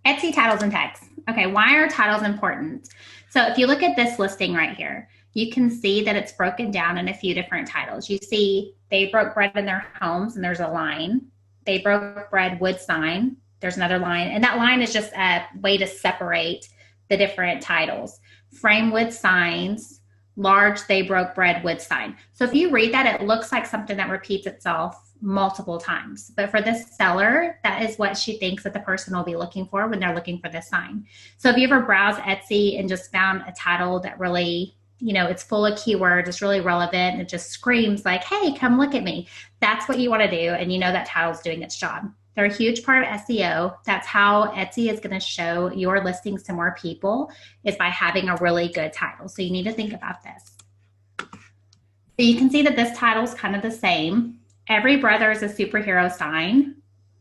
Etsy titles and tags. Okay, why are titles important? So if you look at this listing right here, you can see that it's broken down in a few different titles. You see they broke bread in their homes, and there's a line. They broke bread wood sign. There's another line, and that line is just a way to separate the different titles. Frame wood signs, large they broke bread wood sign. So if you read that, it looks like something that repeats itself multiple times. But for this seller, that is what she thinks that the person will be looking for when they're looking for this sign. So if you ever browse Etsy and just found a title that really, it's full of keywords, it's really relevant, it just screams like, hey, come look at me. That's what you want to do. And that title's doing its job. They're a huge part of SEO. That's how Etsy is going to show your listings to more people, is by having a really good title. So you need to think about this. So you can see that this title is kind of the same. Every brother is a superhero sign,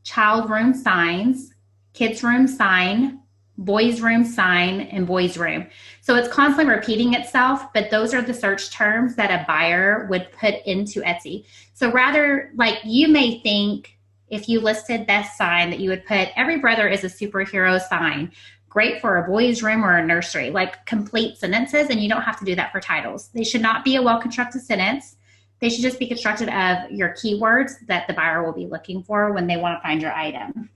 child room signs, kids room sign, boys room sign, and boys room. So it's constantly repeating itself, but those are the search terms that a buyer would put into Etsy. So rather, like, you may think if you listed this sign that you would put every brother is a superhero sign, great for a boys room or a nursery, like complete sentences, and you don't have to do that for titles. They should not be a well-constructed sentence. They should just be constructed of your keywords that the buyer will be looking for when they want to find your item.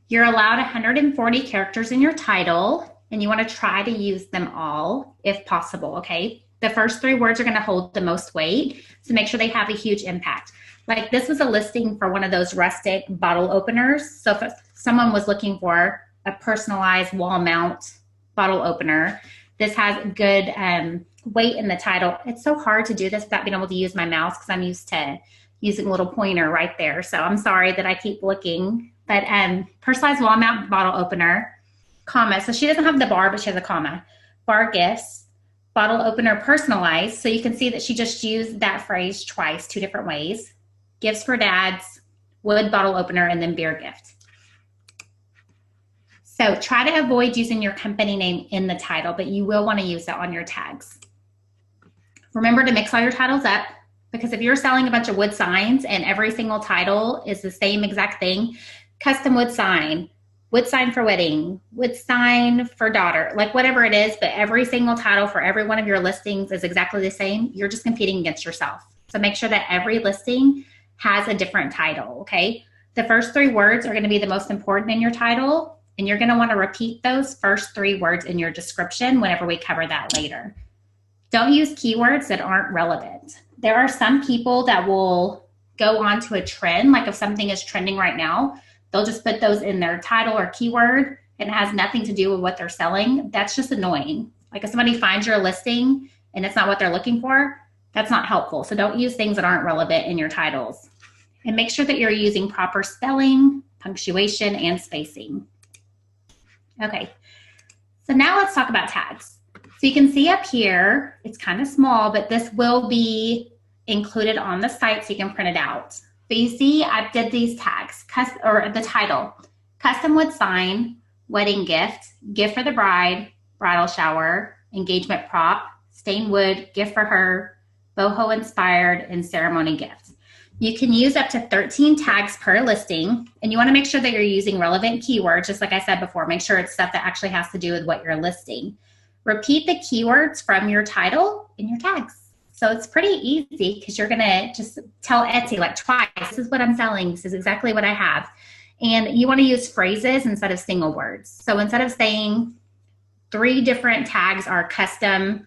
You're allowed 140 characters in your title, and you want to try to use them all if possible, okay? The first 3 words are going to hold the most weight, so make sure they have a huge impact. Like, this was a listing for one of those rustic bottle openers. So if someone was looking for a personalized wall mount bottle opener, this has good weight in the title. It's so hard to do this without being able to use my mouse because I'm used to using a little pointer right there. So I'm sorry that I keep looking. But personalized wall mount bottle opener, comma. So she doesn't have the bar, but she has a comma. Bar gifts, bottle opener personalized. So you can see that she just used that phrase twice, 2 different ways. Gifts for dads, wood bottle opener, and then beer gift. So try to avoid using your company name in the title, but you will want to use it on your tags. Remember to mix all your titles up, because if you're selling a bunch of wood signs and every single title is the same exact thing, custom wood sign for wedding, wood sign for daughter, like whatever it is, but every single title for every one of your listings is exactly the same, you're just competing against yourself. So make sure that every listing has a different title, okay? The first 3 words are going to be the most important in your title, and you're going to want to repeat those first 3 words in your description whenever we cover that later. Don't use keywords that aren't relevant. There are some people that will go on to a trend, like if something is trending right now, they'll just put those in their title or keyword and it has nothing to do with what they're selling. That's just annoying. Like if somebody finds your listing and it's not what they're looking for, that's not helpful. So don't use things that aren't relevant in your titles. And make sure that you're using proper spelling, punctuation, and spacing. Okay, so now let's talk about tags. So you can see up here, it's kind of small, but this will be included on the site so you can print it out. But you see, I did these tags, or the title, custom wood sign, wedding gift, gift for the bride, bridal shower, engagement prop, stained wood, gift for her, boho inspired, and ceremony gift. You can use up to 13 tags per listing, and you want to make sure that you're using relevant keywords. Just like I said before, make sure it's stuff that actually has to do with what you're listing. Repeat the keywords from your title in your tags. So it's pretty easy because you're going to just tell Etsy like twice, this is what I'm selling, this is exactly what I have. And you want to use phrases instead of single words. So instead of saying 3 different tags are custom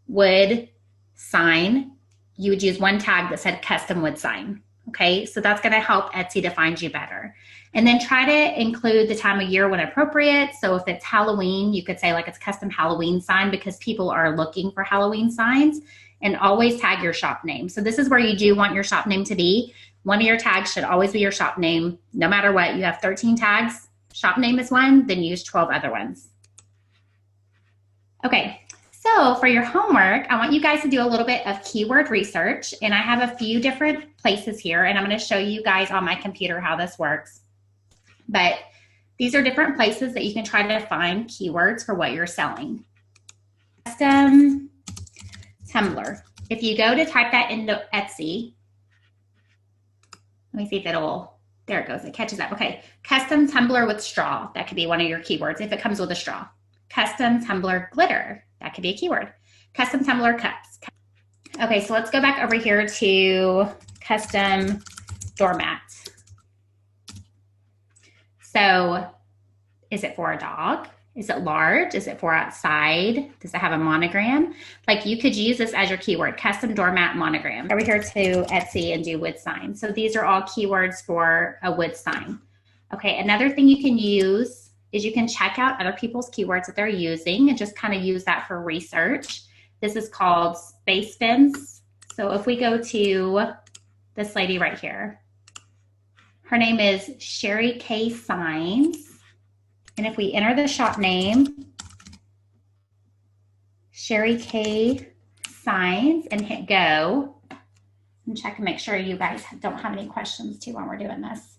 wood sign, you would use 1 tag that said custom wood sign. Okay, so that's going to help Etsy to find you better. And then try to include the time of year when appropriate. So if it's Halloween, you could say like it's custom Halloween sign because people are looking for Halloween signs. And always tag your shop name. So this is where you do want your shop name to be. One of your tags should always be your shop name, no matter what. You have 13 tags, shop name is 1, then use 12 other ones. Okay, so for your homework, I want you guys to do a little bit of keyword research, and I have a few different places here, and I'm going to show you guys on my computer how this works. But these are different places that you can try to find keywords for what you're selling. Custom tumbler. If you go to type that into Etsy, let me see if it'll There it goes. It catches up. Okay. Custom tumbler with straw. That could be one of your keywords if it comes with a straw. Custom tumbler glitter. That could be a keyword. Custom tumbler cups. Okay, so let's go back over here to custom doormat. So is it for a dog? Is it large? Is it for outside? Does it have a monogram? Like you could use this as your keyword, custom doormat monogram. Over here to Etsy and do wood sign. So these are all keywords for a wood sign. Okay, another thing you can use is you can check out other people's keywords that they're using and just kind of use that for research. This is called Space Fence. So if we go to this lady right here, her name is Sherry K Signs. And if we enter the shop name, Sherry K Signs, and hit go, and check and make sure you guys don't have any questions too when we're doing this.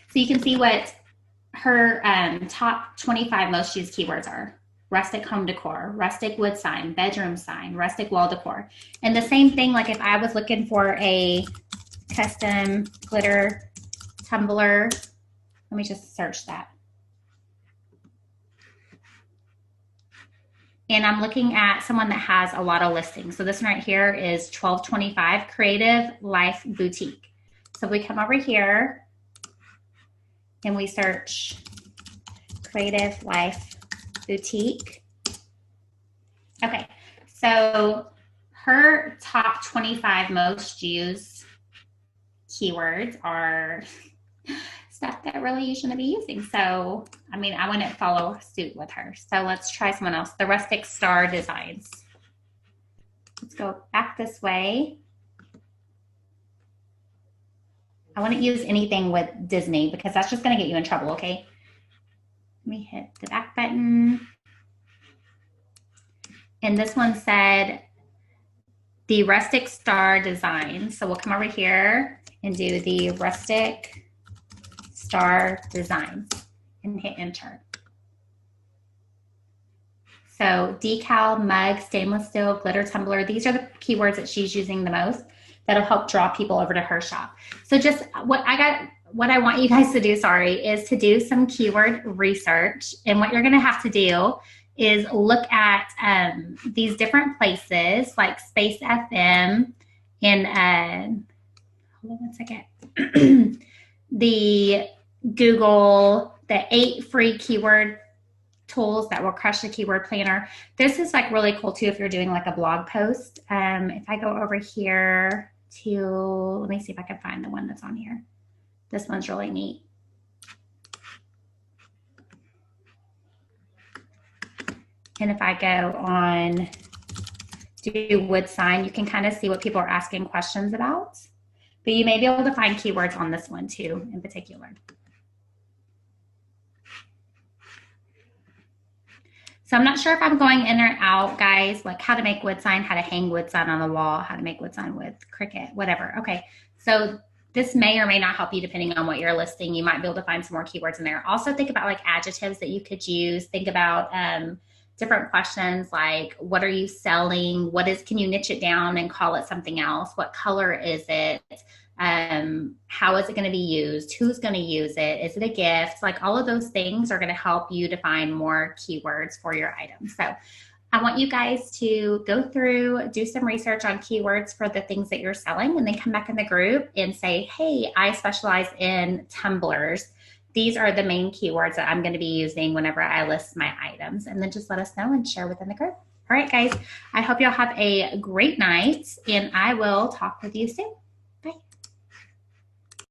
So you can see what her top 25 most used keywords are. Rustic home decor, rustic wood sign, bedroom sign, rustic wall decor. And the same thing, like if I was looking for a custom glitter tumbler, let me just search that. And I'm looking at someone that has a lot of listings. So this one right here is 1225 Creative Life Boutique. So if we come over here and we search Creative Life Boutique. Okay, so her top 25 most used keywords are stuff that really you shouldn't be using. So, I mean, I wouldn't follow suit with her. So let's try someone else. The Rustic Star Designs. Let's go back this way. I wouldn't use anything with Disney because that's just going to get you in trouble, okay? Let me hit the back button. And this one said the Rustic Star Design. So we'll come over here and do the Rustic Star Designs and hit enter. So decal, mug, stainless steel, glitter tumbler. These are the keywords that she's using the most that'll help draw people over to her shop. So just what I want you guys to do, is to do some keyword research. And what you're going to have to do is look at these different places like Space FM and hold on one second. The Google, the 8 free keyword tools that will crush the keyword planner. This is like really cool too if you're doing like a blog post. If I go over here to, let me see if I can find the one that's on here. This one's really neat. And if I go on do wood sign, you can kind of see what people are asking questions about. But you may be able to find keywords on this one too in particular. So I'm not sure if I'm going in or out, guys, like how to make wood sign, how to hang wood sign on the wall, how to make wood sign with Cricut, whatever. Okay, so this may or may not help you depending on what you're listing. You might be able to find some more keywords in there. Also think about like adjectives that you could use. Think about different questions like what are you selling? Can you niche it down and call it something else? What color is it? How is it going to be used? Who's going to use it? Is it a gift? Like all of those things are going to help you define more keywords for your items. So I want you guys to go through, do some research on keywords for the things that you're selling, and then come back in the group and say, hey, I specialize in tumblers. These are the main keywords that I'm going to be using whenever I list my items. And then just let us know and share within the group. All right, guys, I hope y'all have a great night, and I will talk with you soon.